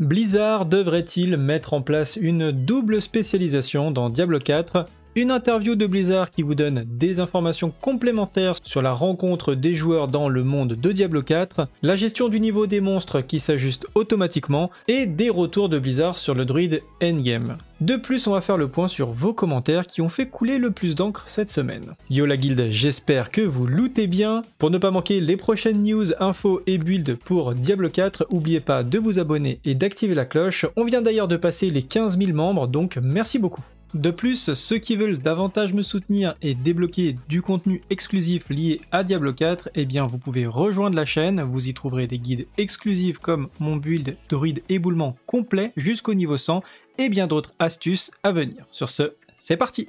Blizzard devrait-il mettre en place une double spécialisation dans Diablo 4 ? Une interview de Blizzard qui vous donne des informations complémentaires sur la rencontre des joueurs dans le monde de Diablo 4, la gestion du niveau des monstres qui s'ajuste automatiquement et des retours de Blizzard sur le druide endgame. De plus, on va faire le point sur vos commentaires qui ont fait couler le plus d'encre cette semaine. Yo la guilde, j'espère que vous lootez bien. Pour ne pas manquer les prochaines news, infos et builds pour Diablo 4, n'oubliez pas de vous abonner et d'activer la cloche. On vient d'ailleurs de passer les 15 000 membres, donc merci beaucoup. De plus, ceux qui veulent davantage me soutenir et débloquer du contenu exclusif lié à Diablo 4, eh bien vous pouvez rejoindre la chaîne, vous y trouverez des guides exclusifs comme mon build druide éboulement complet jusqu'au niveau 100 et bien d'autres astuces à venir. Sur ce, c'est parti!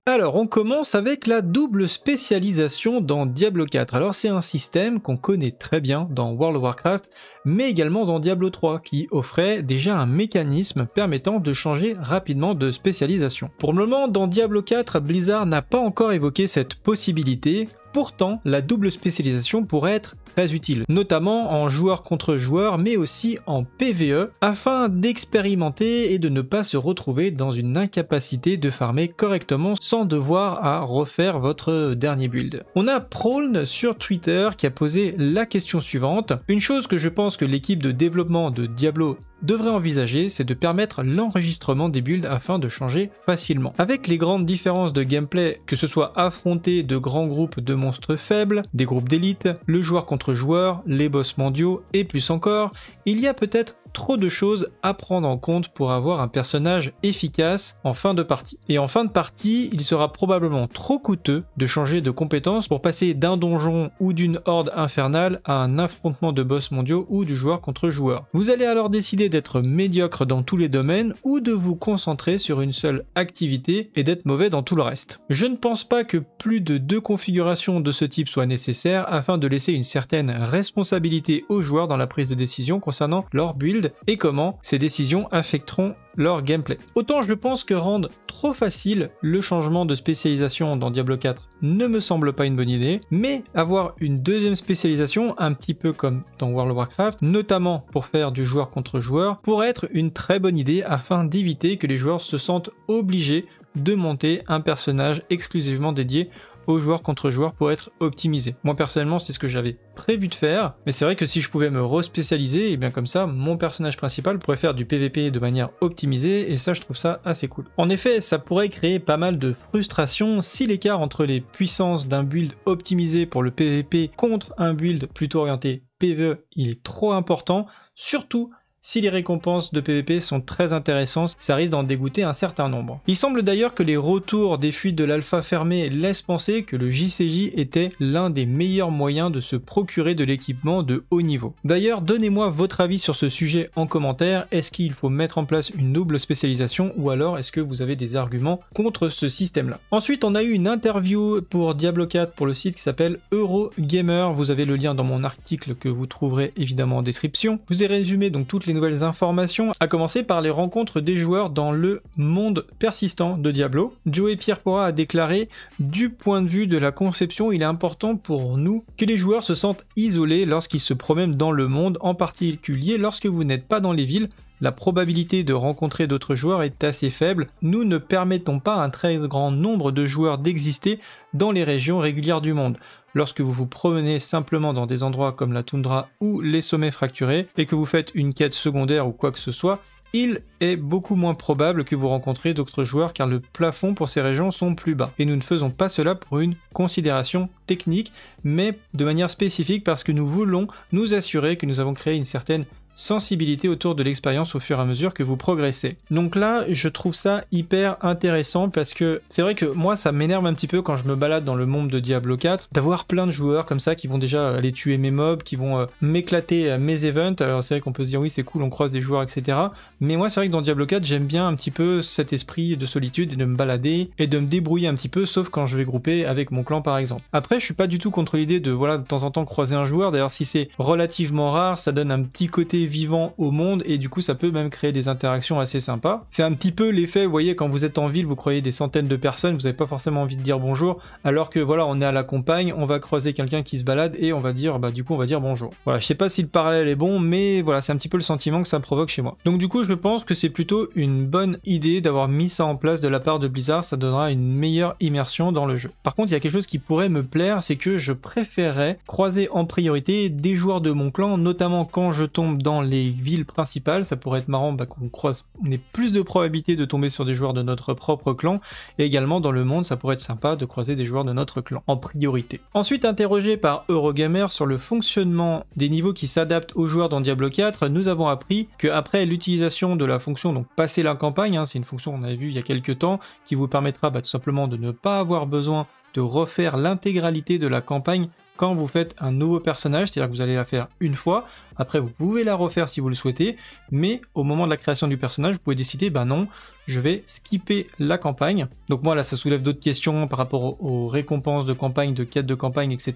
Alors on commence avec la double spécialisation dans Diablo 4. Alors c'est un système qu'on connaît très bien dans World of Warcraft, mais également dans Diablo 3, qui offrait déjà un mécanisme permettant de changer rapidement de spécialisation. Pour le moment, dans Diablo 4, Blizzard n'a pas encore évoqué cette possibilité. Pourtant, la double spécialisation pourrait être très utile, notamment en joueur contre joueur, mais aussi en PvE, afin d'expérimenter et de ne pas se retrouver dans une incapacité de farmer correctement sans devoir à refaire votre dernier build. On a Proln sur Twitter qui a posé la question suivante. Une chose que je pense que l'équipe de développement de Diablo devrait envisager, c'est de permettre l'enregistrement des builds afin de changer facilement. Avec les grandes différences de gameplay, que ce soit affronter de grands groupes de monstres faibles, des groupes d'élite, le joueur contre joueur, les boss mondiaux et plus encore, il y a peut-être trop de choses à prendre en compte pour avoir un personnage efficace en fin de partie. Et en fin de partie, il sera probablement trop coûteux de changer de compétence pour passer d'un donjon ou d'une horde infernale à un affrontement de boss mondiaux ou du joueur contre joueur. Vous allez alors décider d'être médiocre dans tous les domaines ou de vous concentrer sur une seule activité et d'être mauvais dans tout le reste. Je ne pense pas que plus de 2 configurations de ce type soient nécessaires afin de laisser une certaine responsabilité aux joueurs dans la prise de décision concernant leur build et comment ces décisions affecteront leur gameplay. Autant je pense que rendre trop facile le changement de spécialisation dans Diablo 4 ne me semble pas une bonne idée, mais avoir une deuxième spécialisation, un petit peu comme dans World of Warcraft, notamment pour faire du joueur contre joueur, pourrait être une très bonne idée afin d'éviter que les joueurs se sentent obligés de monter un personnage exclusivement dédié aux joueurs contre joueurs pour être optimisé. Moi personnellement c'est ce que j'avais prévu de faire, mais c'est vrai que si je pouvais me respécialiser, et bien comme ça mon personnage principal pourrait faire du PVP de manière optimisée et ça je trouve ça assez cool. En effet ça pourrait créer pas mal de frustration si l'écart entre les puissances d'un build optimisé pour le PVP contre un build plutôt orienté PvE il est trop important, surtout si les récompenses de PvP sont très intéressantes, ça risque d'en dégoûter un certain nombre. Il semble d'ailleurs que les retours des fuites de l'alpha fermée laissent penser que le JCJ était l'un des meilleurs moyens de se procurer de l'équipement de haut niveau. D'ailleurs, donnez-moi votre avis sur ce sujet en commentaire. Est-ce qu'il faut mettre en place une double spécialisation ou alors est-ce que vous avez des arguments contre ce système-là? Ensuite, on a eu une interview pour Diablo 4 pour le site qui s'appelle Eurogamer. Vous avez le lien dans mon article que vous trouverez évidemment en description. Je vous ai résumé donc toutes les nouvelles informations, à commencer par les rencontres des joueurs dans le monde persistant de Diablo. Joey Pierrepora a déclaré « Du point de vue de la conception, il est important pour nous que les joueurs se sentent isolés lorsqu'ils se promènent dans le monde, en particulier lorsque vous n'êtes pas dans les villes. La probabilité de rencontrer d'autres joueurs est assez faible. Nous ne permettons pas à un très grand nombre de joueurs d'exister dans les régions régulières du monde. Lorsque vous vous promenez simplement dans des endroits comme la toundra ou les sommets fracturés et que vous faites une quête secondaire ou quoi que ce soit, il est beaucoup moins probable que vous rencontrez d'autres joueurs car le plafond pour ces régions sont plus bas. Et nous ne faisons pas cela pour une considération technique, mais de manière spécifique parce que nous voulons nous assurer que nous avons créé une certaine sensibilité autour de l'expérience au fur et à mesure que vous progressez. Donc là, je trouve ça hyper intéressant parce que c'est vrai que moi, ça m'énerve un petit peu quand je me balade dans le monde de Diablo 4, d'avoir plein de joueurs comme ça qui vont déjà aller tuer mes mobs, qui vont m'éclater mes events. Alors c'est vrai qu'on peut se dire oui, c'est cool, on croise des joueurs, etc. Mais moi, c'est vrai que dans Diablo 4, j'aime bien un petit peu cet esprit de solitude et de me balader et de me débrouiller un petit peu, sauf quand je vais grouper avec mon clan par exemple. Après, je suis pas du tout contre l'idée de, voilà, de temps en temps croiser un joueur. D'ailleurs, si c'est relativement rare, ça donne un petit côté côté vivant au monde et du coup ça peut même créer des interactions assez sympas. C'est un petit peu l'effet, vous voyez, quand vous êtes en ville, vous croyez des centaines de personnes, vous n'avez pas forcément envie de dire bonjour, alors que voilà, on est à la campagne, on va croiser quelqu'un qui se balade et on va dire, bah du coup on va dire bonjour. Voilà, je sais pas si le parallèle est bon, mais voilà, c'est un petit peu le sentiment que ça provoque chez moi. Donc du coup je pense que c'est plutôt une bonne idée d'avoir mis ça en place de la part de Blizzard, ça donnera une meilleure immersion dans le jeu. Par contre, il y a quelque chose qui pourrait me plaire, c'est que je préférerais croiser en priorité des joueurs de mon clan, notamment quand je tombe dans les villes principales. Ça pourrait être marrant qu'on ait plus de probabilité de tomber sur des joueurs de notre propre clan, et également dans le monde ça pourrait être sympa de croiser des joueurs de notre clan en priorité. Ensuite, interrogé par Eurogamer sur le fonctionnement des niveaux qui s'adaptent aux joueurs dans Diablo 4, nous avons appris qu'après l'utilisation de la fonction donc passer la campagne, c'est une fonction qu'on avait vue il y a quelques temps qui vous permettra tout simplement de ne pas avoir besoin de refaire l'intégralité de la campagne quand vous faites un nouveau personnage, c'est-à-dire que vous allez la faire une fois, après vous pouvez la refaire si vous le souhaitez, mais au moment de la création du personnage, vous pouvez décider, non, je vais skipper la campagne. Donc moi là ça soulève d'autres questions par rapport aux récompenses de campagne, de quêtes de campagne, etc.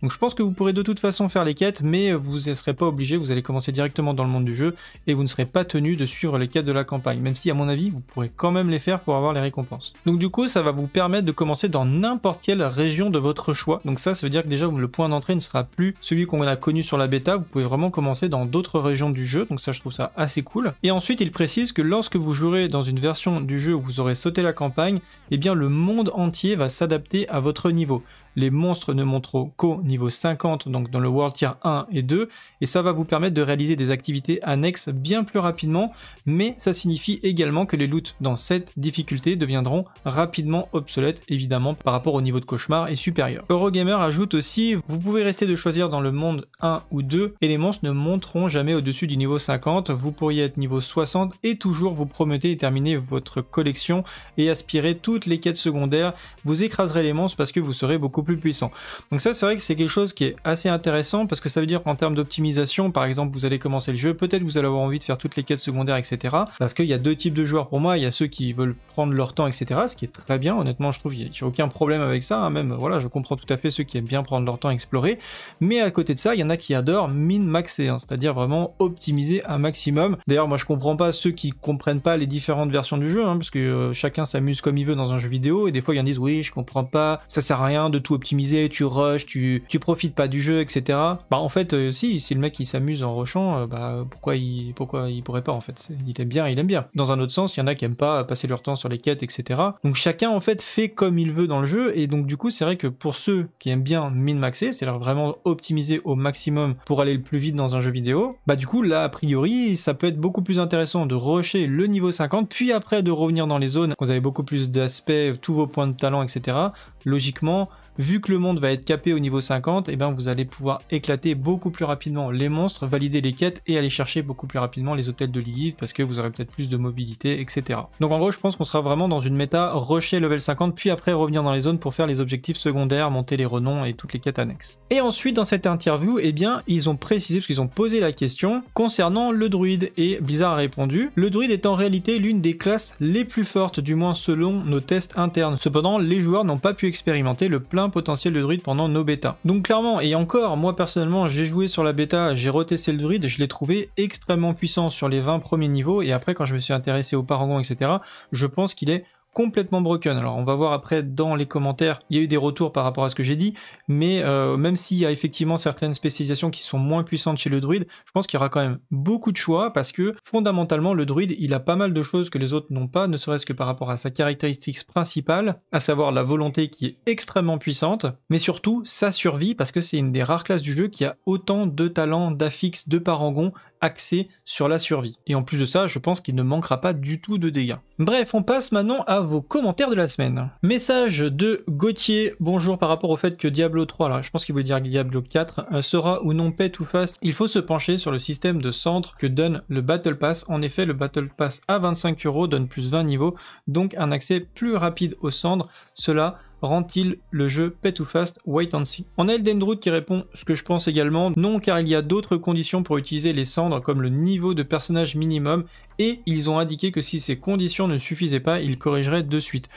Donc je pense que vous pourrez de toute façon faire les quêtes, mais vous ne serez pas obligé, vous allez commencer directement dans le monde du jeu, et vous ne serez pas tenu de suivre les quêtes de la campagne, même si à mon avis vous pourrez quand même les faire pour avoir les récompenses. Donc du coup ça va vous permettre de commencer dans n'importe quelle région de votre choix. Donc ça veut dire que déjà le point d'entrée ne sera plus celui qu'on a connu sur la bêta, vous pouvez vraiment commencer dans d'autres régions du jeu, donc ça je trouve ça assez cool. Et ensuite il précise que lorsque vous jouerez dans une version du jeu où vous aurez sauté la campagne, eh bien le monde entier va s'adapter à votre niveau. Les monstres ne monteront qu'au niveau 50, donc dans le World Tier 1 et 2, et ça va vous permettre de réaliser des activités annexes bien plus rapidement, mais ça signifie également que les loots dans cette difficulté deviendront rapidement obsolètes, évidemment, par rapport au niveau de cauchemar et supérieur. Eurogamer ajoute aussi, vous pouvez rester de choisir dans le monde 1 ou 2, et les monstres ne monteront jamais au-dessus du niveau 50, vous pourriez être niveau 60 et toujours vous promettez de terminer votre collection et aspirer toutes les quêtes secondaires, vous écraserez les monstres parce que vous serez beaucoup plus puissant. Donc ça c'est vrai que c'est quelque chose qui est assez intéressant parce que ça veut dire qu'en termes d'optimisation, par exemple vous allez commencer le jeu, peut-être vous allez avoir envie de faire toutes les quêtes secondaires, etc. Parce qu'il y a deux types de joueurs pour moi, il y a ceux qui veulent prendre leur temps, etc. Ce qui est très bien, honnêtement je trouve qu'il n'y a aucun problème avec ça, même voilà, je comprends tout à fait ceux qui aiment bien prendre leur temps à explorer, mais à côté de ça il y en a qui adorent min-maxer, c'est-à-dire vraiment optimiser un maximum. D'ailleurs moi je comprends pas ceux qui comprennent pas les différentes versions du jeu, parce que chacun s'amuse comme il veut dans un jeu vidéo, et des fois il y en a qui disent oui je comprends pas, ça sert à rien de tout optimiser, tu rushes, tu profites pas du jeu, etc. En fait, si le mec il s'amuse en rushant, pourquoi il pourrait pas en fait, il aime bien. Dans un autre sens, il y en a qui aiment pas passer leur temps sur les quêtes, etc. Donc chacun en fait fait comme il veut dans le jeu, et donc du coup c'est vrai que pour ceux qui aiment bien min-maxer, c'est-à-dire vraiment optimiser au maximum pour aller le plus vite dans un jeu vidéo, du coup là a priori ça peut être beaucoup plus intéressant de rusher le niveau 50, puis après de revenir dans les zones, vous avez beaucoup plus d'aspects, tous vos points de talent, etc. Logiquement, vu que le monde va être capé au niveau 50, vous allez pouvoir éclater beaucoup plus rapidement les monstres, valider les quêtes et aller chercher beaucoup plus rapidement les hôtels de Lilith parce que vous aurez peut-être plus de mobilité, etc. Donc en gros, je pense qu'on sera vraiment dans une méta rusher level 50, puis après revenir dans les zones pour faire les objectifs secondaires, monter les renoms et toutes les quêtes annexes. Et ensuite, dans cette interview, ils ont précisé, parce qu'ils ont posé la question concernant le druide, et Blizzard a répondu: le druide est en réalité l'une des classes les plus fortes, du moins selon nos tests internes. Cependant, les joueurs n'ont pas pu expérimenter le plein potentiel de druide pendant nos bêtas. Donc clairement, et encore, moi personnellement, j'ai joué sur la bêta, j'ai retesté le druide et je l'ai trouvé extrêmement puissant sur les 20 premiers niveaux, et après quand je me suis intéressé au parangon, etc., je pense qu'il est complètement broken. Alors on va voir après dans les commentaires, il y a eu des retours par rapport à ce que j'ai dit, mais même s'il y a effectivement certaines spécialisations qui sont moins puissantes chez le druide, je pense qu'il y aura quand même beaucoup de choix, parce que fondamentalement le druide il a pas mal de choses que les autres n'ont pas, ne serait-ce que par rapport à sa caractéristique principale, à savoir la volonté qui est extrêmement puissante, mais surtout sa survie, parce que c'est une des rares classes du jeu qui a autant de talents, d'affixes, de parangon axé sur la survie. Et en plus de ça, je pense qu'il ne manquera pas du tout de dégâts. Bref, on passe maintenant à vos commentaires de la semaine. Message de Gauthier: bonjour, par rapport au fait que Diablo 3, alors je pense qu'il voulait dire Diablo 4, sera ou non pay to fast, il faut se pencher sur le système de centre que donne le Battle Pass. En effet, le Battle Pass à 25 € donne plus 20 niveaux, donc un accès plus rapide aux cendres. Cela rend-il le jeu pay to fast? Wait and see. On a Eldenroot qui répond ce que je pense également: non, car il y a d'autres conditions pour utiliser les cendres, comme le niveau de personnage minimum, et ils ont indiqué que si ces conditions ne suffisaient pas, ils corrigeraient de suite.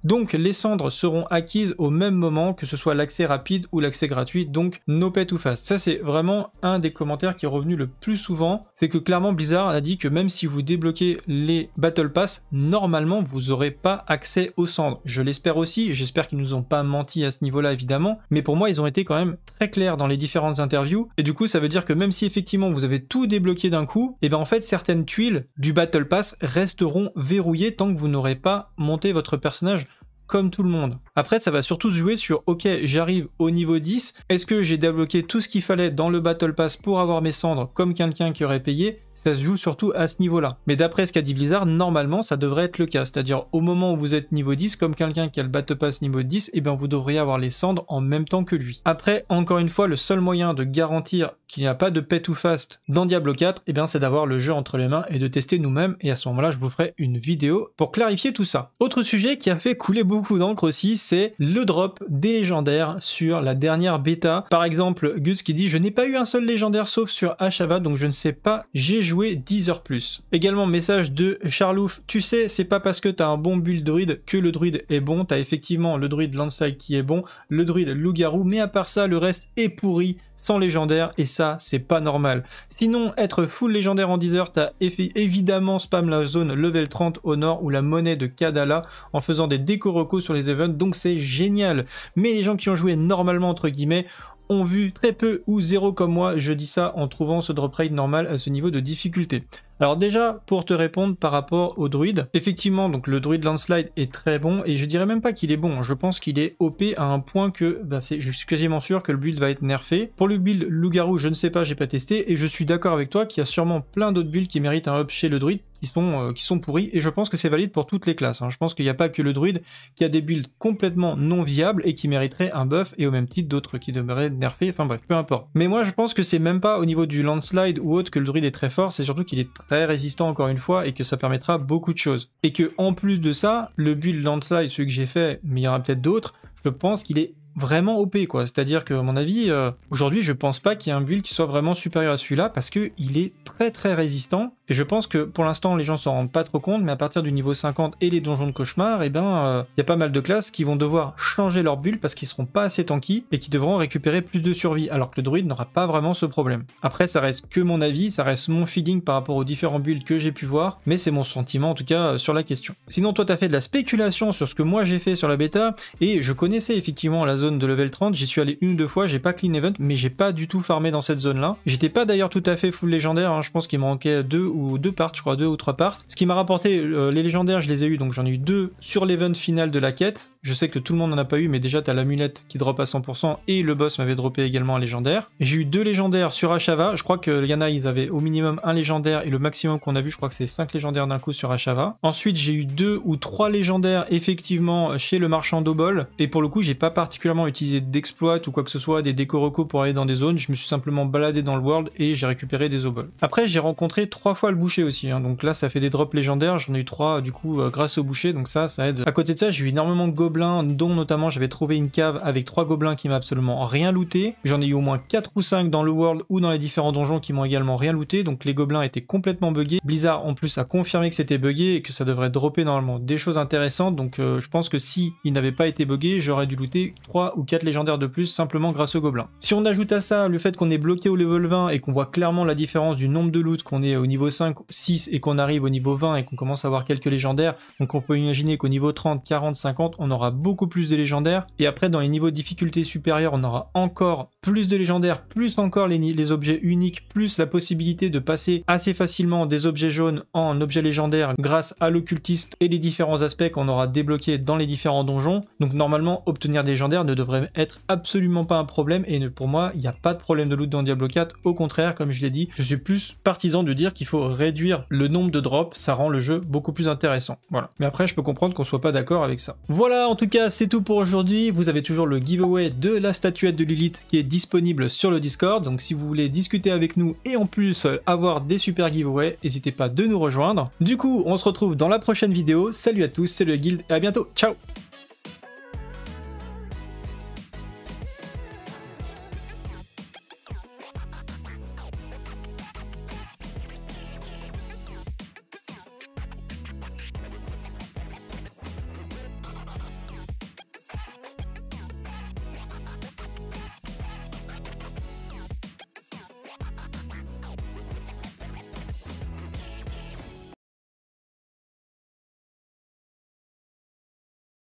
Donc les cendres seront acquises au même moment, que ce soit l'accès rapide ou l'accès gratuit, donc no pay too fast. Ça c'est vraiment un des commentaires qui est revenu le plus souvent, c'est que clairement Blizzard a dit que même si vous débloquez les Battle Pass, normalement vous n'aurez pas accès aux cendres. Je l'espère aussi, j'espère qu'ils nous ont pas menti à ce niveau-là évidemment, mais pour moi ils ont été quand même très clairs dans les différentes interviews, et du coup ça veut dire que même si effectivement vous avez tout débloqué d'un coup, et bien en fait certaines tuiles du Battle Pass resteront verrouillées tant que vous n'aurez pas monté votre personnage comme tout le monde. Après ça va surtout se jouer sur ok j'arrive au niveau 10, est-ce que j'ai débloqué tout ce qu'il fallait dans le Battle Pass pour avoir mes cendres comme quelqu'un qui aurait payé, ça se joue surtout à ce niveau-là. Mais d'après ce qu'a dit Blizzard, normalement ça devrait être le cas, c'est-à-dire au moment où vous êtes niveau 10, comme quelqu'un qui a le Battle Pass niveau 10, et bien vous devriez avoir les cendres en même temps que lui. Après, encore une fois, le seul moyen de garantir qu'il n'y a pas de pay too fast dans Diablo 4, et bien c'est d'avoir le jeu entre les mains et de tester nous-mêmes, et à ce moment-là je vous ferai une vidéo pour clarifier tout ça. Autre sujet qui a fait couler beaucoup d'encre aussi, c'est le drop des légendaires sur la dernière bêta. Par exemple, Gus qui dit « Je n'ai pas eu un seul légendaire sauf sur Ashava, donc je ne sais pas, j'ai joué 10 heures plus. » Également, message de Charlouf, « Tu sais, c'est pas parce que t'as un bon build druide que le druide est bon, t'as effectivement le druide Landslide qui est bon, le druide loup-garou, mais à part ça, le reste est pourri. » Sans légendaire, et ça, c'est pas normal. Sinon, être full légendaire en 10 heures, t'as évidemment spam la zone level 30 au nord ou la monnaie de Kadala en faisant des déco-recos sur les events, donc c'est génial. Mais les gens qui ont joué normalement, entre guillemets, ont vu très peu ou zéro comme moi, je dis ça en trouvant ce drop rate normal à ce niveau de difficulté. Alors déjà, pour te répondre par rapport au druide, effectivement, donc le druide Landslide est très bon, et je dirais même pas qu'il est bon, je pense qu'il est OP à un point que je suis quasiment sûr que le build va être nerfé. Pour le build loup-garou, je ne sais pas, j'ai pas testé, et je suis d'accord avec toi qu'il y a sûrement plein d'autres builds qui méritent un up chez le druide, qui sont pourris, et je pense que c'est valide pour toutes les classes. Je pense qu'il n'y a pas que le druide qui a des builds complètement non viables et qui mériteraient un buff, et au même titre d'autres qui demeuraient nerfés, enfin bref, peu importe. Mais moi je pense que c'est même pas au niveau du Landslide ou autre que le druide est très fort, c'est surtout qu'il est très résistant encore une fois et que ça permettra beaucoup de choses. Et que en plus de ça, le build Landslide, celui que j'ai fait, mais il y en a peut-être d'autres, je pense qu'il est vraiment OP quoi, c'est-à-dire que à mon avis, aujourd'hui je pense pas qu'il y ait un build qui soit vraiment supérieur à celui-là parce que il est très résistant, et je pense que pour l'instant les gens s'en rendent pas trop compte, mais à partir du niveau 50 et les donjons de cauchemar, et ben il y a pas mal de classes qui vont devoir changer leur build parce qu'ils seront pas assez tanky et qui devront récupérer plus de survie, alors que le druide n'aura pas vraiment ce problème. Après ça reste que mon avis, ça reste mon feeling par rapport aux différents builds que j'ai pu voir, mais c'est mon sentiment en tout cas sur la question. Sinon toi t'as fait de la spéculation sur ce que moi j'ai fait sur la bêta, et je connaissais effectivement la zone de level 30, j'y suis allé une ou deux fois, j'ai pas clean event, mais j'ai pas du tout farmé dans cette zone là. J'étais pas d'ailleurs tout à fait full légendaire, je pense qu'il me manquait deux ou trois parts. Ce qui m'a rapporté les légendaires, je les ai eu, donc j'en ai eu 2 sur l'event final de la quête. Je sais que tout le monde n'en a pas eu, mais déjà t'as l'amulette qui drop à 100% et le boss m'avait droppé également un légendaire. J'ai eu 2 légendaires sur Ashava, je crois qu'il y en a, ils avaient au minimum un légendaire, et le maximum qu'on a vu, je crois que c'est 5 légendaires d'un coup sur Ashava. Ensuite j'ai eu 2 ou 3 légendaires effectivement chez le marchand d'Obol, et pour le coup j'ai pas particulièrement utilisé d'exploit ou quoi que ce soit, des déco-recos pour aller dans des zones, je me suis simplement baladé dans le world et j'ai récupéré des obols. Après j'ai rencontré 3 fois le boucher aussi, donc là ça fait des drops légendaires, j'en ai eu 3 du coup grâce au boucher, donc ça aide. À côté de ça j'ai eu énormément de gobelins, dont notamment j'avais trouvé une cave avec 3 gobelins qui m'a absolument rien looté, j'en ai eu au moins 4 ou 5 dans le world ou dans les différents donjons qui m'ont également rien looté, donc les gobelins étaient complètement buggés. Blizzard en plus a confirmé que c'était buggé et que ça devrait dropper normalement des choses intéressantes, donc je pense que si il n'avait pas été buggé, j'aurais dû looter 3 ou 4 légendaires de plus simplement grâce aux gobelins. Si on ajoute à ça le fait qu'on est bloqué au level 20 et qu'on voit clairement la différence du nombre de loot, qu'on est au niveau 5, 6 et qu'on arrive au niveau 20 et qu'on commence à avoir quelques légendaires, donc on peut imaginer qu'au niveau 30, 40, 50, on aura beaucoup plus de légendaires, et après dans les niveaux de difficulté supérieurs, on aura encore plus de légendaires, plus encore les objets uniques, plus la possibilité de passer assez facilement des objets jaunes en objets légendaires grâce à l'occultiste et les différents aspects qu'on aura débloqués dans les différents donjons. Donc normalement obtenir des légendaires ne devrait être absolument pas un problème, et pour moi il n'y a pas de problème de loot dans Diablo 4, au contraire, comme je l'ai dit, je suis plus partisan de dire qu'il faut réduire le nombre de drops, ça rend le jeu beaucoup plus intéressant, voilà. Mais après je peux comprendre qu'on soit pas d'accord avec ça. Voilà, en tout cas c'est tout pour aujourd'hui, vous avez toujours le giveaway de la statuette de Lilith qui est disponible sur le Discord, donc si vous voulez discuter avec nous et en plus avoir des super giveaways, n'hésitez pas de nous rejoindre. Du coup on se retrouve dans la prochaine vidéo, salut à tous, c'est le Guild et à bientôt, ciao.